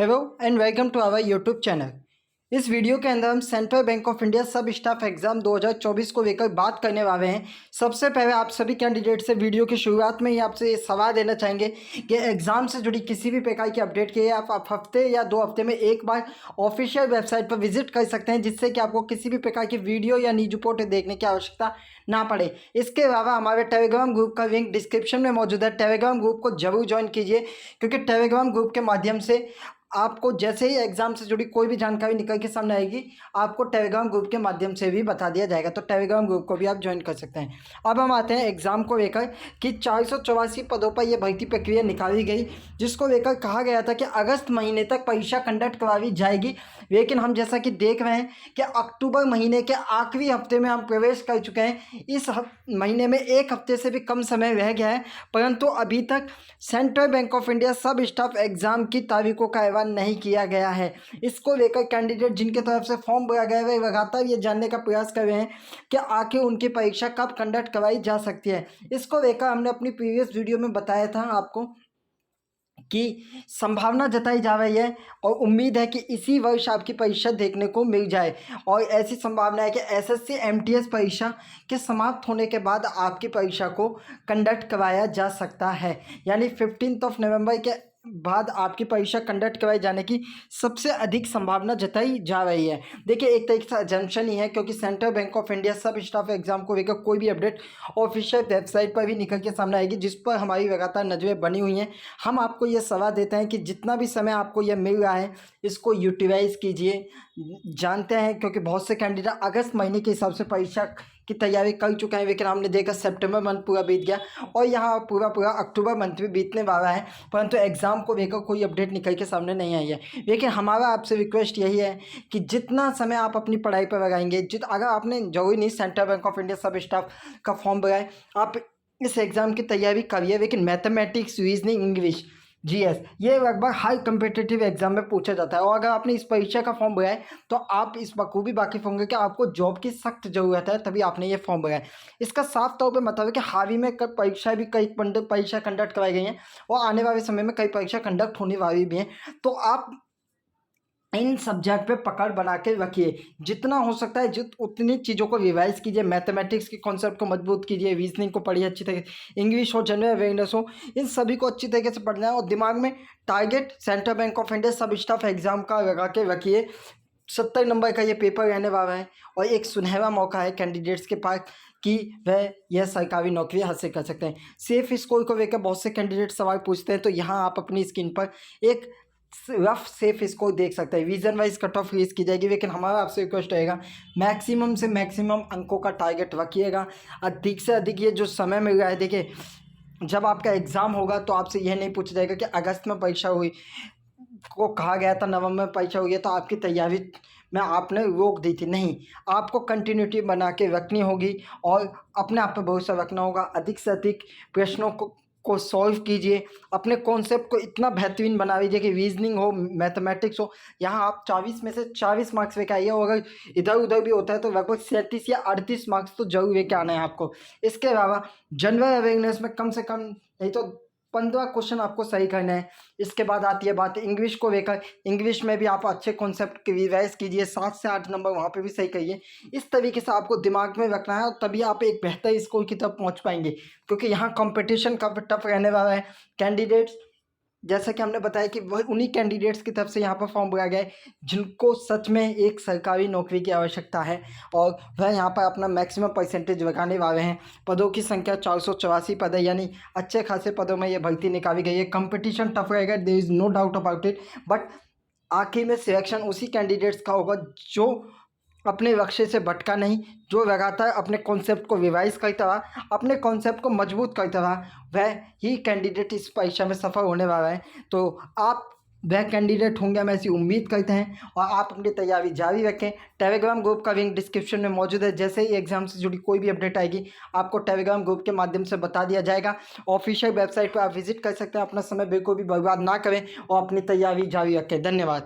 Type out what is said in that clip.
Hello and welcome to our YouTube channel. इस video के अंदर हम Central Bank of India sub staff exam 2024 को लेकर बात करने वाले हैं। सबसे पहले आप सभी कैंडिडेट से वीडियो की शुरुआत में ही आपसे ये सवाल देना चाहेंगे कि एग्जाम से जुड़ी किसी भी प्रकार की अपडेट के लिए आप हफ्ते या 2 हफ्ते में एक बार ऑफिशियल वेबसाइट पर विजिट कर सकते हैं, जिससे कि आपको किसी भी प्रकार की वीडियो या न्यूज रिपोर्ट देखने की आवश्यकता ना पड़े। इसके अलावा हमारे टेलीग्राम ग्रुप का लिंक डिस्क्रिप्शन में मौजूद है। टेलीग्राम ग्रुप को जरूर ज्वाइन कीजिए, क्योंकि टेलीग्राम ग्रुप के माध्यम से आपको जैसे ही एग्जाम से जुड़ी कोई भी जानकारी निकल के सामने आएगी, आपको टेलीग्राम ग्रुप के माध्यम से भी बता दिया जाएगा। तो टेलीग्राम ग्रुप को भी आप ज्वाइन कर सकते हैं। अब हम आते हैं एग्जाम को लेकर कि 484 पदों पर यह भर्ती प्रक्रिया निकाली गई, जिसको लेकर कहा गया था कि अगस्त महीने तक परीक्षा कंडक्ट करवाई जाएगी। लेकिन हम जैसा कि देख रहे हैं कि अक्टूबर महीने के आखिरी हफ्ते में हम प्रवेश कर चुके हैं। इस महीने में एक हफ्ते से भी कम समय रह गया है, परंतु अभी तक central Bank of India sub staff exam की तारीखों का ऐलान नहीं किया गया है। इसको लेकर कैंडिडेट जिनके तरफ से फॉर्म भरा गया है लगातार ये जानने का प्रयास कर रहे हैं कि आखिर उनकी परीक्षा कब कंडक्ट करवाई जा सकती है। इसको लेकर हमने अपनी प्रीवियस वीडियो में बताया था आपको कि संभावना जताई जा रही है और उम्मीद है कि इसी वर्ष आपकी परीक्षा देखने को मिल जाए। और ऐसी संभावना है कि एसएससी एमटीएस परीक्षा के समाप्त होने के बाद आपकी परीक्षा को कंडक्ट करवाया जा सकता है, यानी 15 नवंबर के बाद आपकी परीक्षा कंडक्ट करवाए जाने की सबसे अधिक संभावना जताई जा रही है। देखिए, एक तरीके से एजम्पशन ही है, क्योंकि central Bank of India sub staff exam को लेकर कोई भी अपडेट ऑफिशियल वेबसाइट पर भी निकल के सामने आएगी, जिस पर हमारी लगातार नजरें बनी हुई हैं। हम आपको ये सलाह देते हैं कि जितना भी समय आपको यह मिल रहा है इसको यूटिलाइज कीजिए। जानते हैं क्योंकि बहुत से कैंडिडेट अगस्त महीने के हिसाब से परीक्षा की तैयारी कर चुके हैं, लेकिन हमने देखा सितंबर मंथ पूरा बीत गया और यहाँ पूरा अक्टूबर मंथ भी बीतने वाला है, परंतु एग्ज़ाम को लेकर कोई अपडेट निकल के सामने नहीं आई है। लेकिन हमारा आपसे रिक्वेस्ट यही है कि जितना समय आप अपनी पढ़ाई पर लगाएंगे, अगर आपने जरूरी नहीं central Bank of India sub staff का फॉर्म भराए, आप इस एग्ज़ाम की तैयारी करिए। लेकिन मैथमेटिक्स, रीजनिंग, इंग्लिश, जीएस ये लगभग हाई कम्पिटिटिव एग्जाम में पूछा जाता है। और अगर आपने इस परीक्षा का फॉर्म भरा है तो आप इस बखूबी वाकिफ होंगे कि आपको जॉब की सख्त ज़रूरत है, तभी आपने ये फॉर्म भरा है। इसका साफ तौर पे मतलब है कि हाल ही में परीक्षा भी कई परीक्षा कंडक्ट कराई गई हैं और आने वाले समय में कई परीक्षा कंडक्ट होने वाली भी हैं। तो आप इन सब्जेक्ट पे पकड़ बना के रखिए, जितना हो सकता है उतनी चीज़ों को रिवाइज कीजिए। मैथमेटिक्स के कॉन्सेप्ट को मजबूत कीजिए, रीजनिंग को पढ़िए अच्छी तरीके, इंग्लिश हो, जनरल अवेयरनेस हो, इन सभी को अच्छी तरीके से पढ़ना है। और दिमाग में target central Bank of India sub staff exam का लगा के रखिए। 70 नंबर का ये पेपर रहने वाला है और एक सुनहरा मौका है कैंडिडेट्स के पास कि वह यह सरकारी नौकरी हासिल कर सकते हैं। सेफ स्कोर को लेकर बहुत से कैंडिडेट सवाल पूछते हैं, तो यहाँ आप अपनी स्क्रीन पर एक रफ सेफ स्कोर देख सकते हैं। रीजन वाइज कट ऑफ रीज की जाएगी, लेकिन हमारा आपसे रिक्वेस्ट रहेगा मैक्सिमम से मैक्सिमम अंकों का टारगेट रखिएगा। अधिक से अधिक ये जो समय मिल रहा है, देखिए जब आपका एग्ज़ाम होगा तो आपसे यह नहीं पूछा जाएगा कि अगस्त में परीक्षा हुई को कहा गया था नवंबर में परीक्षा हुई है तो आपकी तैयारी में आपने रोक दी थी। नहीं, आपको कंटिन्यूटी बना के रखनी होगी और अपने आप पर भरोसा रखना होगा। अधिक से अधिक प्रश्नों को सॉल्व कीजिए, अपने कॉन्सेप्ट को इतना बेहतरीन बना लीजिए कि रीजनिंग हो, मैथमेटिक्स हो, यहाँ आप 24 में से 40 मार्क्स लेके आइए। और अगर इधर उधर भी होता है तो लगभग 37 या 38 मार्क्स तो जरूर लेके आना है आपको। इसके अलावा जनरल अवेयरनेस में कम से कम नहीं तो 15 क्वेश्चन आपको सही करना है। इसके बाद आती है बात इंग्लिश को लेकर। इंग्लिश में भी आप अच्छे कॉन्सेप्ट की रिवाइज कीजिए, 7 से 8 नंबर वहाँ पे भी सही करिए। इस तरीके से आपको दिमाग में रखना है और तभी आप एक बेहतर स्कोर की तरफ पहुँच पाएंगे, क्योंकि यहाँ कंपटीशन काफ़ी टफ रहने वाला है। कैंडिडेट्स जैसा कि हमने बताया कि वह उन्हीं कैंडिडेट्स की तरफ से यहाँ पर फॉर्म भरा गया है जिनको सच में एक सरकारी नौकरी की आवश्यकता है और वह यहाँ पर अपना मैक्सिमम परसेंटेज लगाने वाले हैं। पदों की संख्या 484 पद है, यानी अच्छे खासे पदों में ये भर्ती निकाली गई है। कंपटीशन टफ रहेगा, there is no doubt about it, but आखिर में सिलेक्शन उसी कैंडिडेट्स का होगा जो अपने लक्ष्य से भटका नहीं, जो लगातार अपने कॉन्सेप्ट को रिवाइज करता रहा, अपने कॉन्सेप्ट को मजबूत करता रहा, वह ही कैंडिडेट इस परीक्षा में सफल होने वाला है। तो आप वह कैंडिडेट होंगे, हम ऐसी उम्मीद करते हैं और आप अपनी तैयारी जारी रखें। टेलीग्राम ग्रुप का लिंक डिस्क्रिप्शन में मौजूद है। जैसे ही एग्जाम से जुड़ी कोई भी अपडेट आएगी आपको टेलीग्राम ग्रुप के माध्यम से बता दिया जाएगा। ऑफिशियल वेबसाइट पर आप विजिट कर सकते हैं। अपना समय बिल्कुल भी बर्बाद ना करें और अपनी तैयारी जारी रखें। धन्यवाद।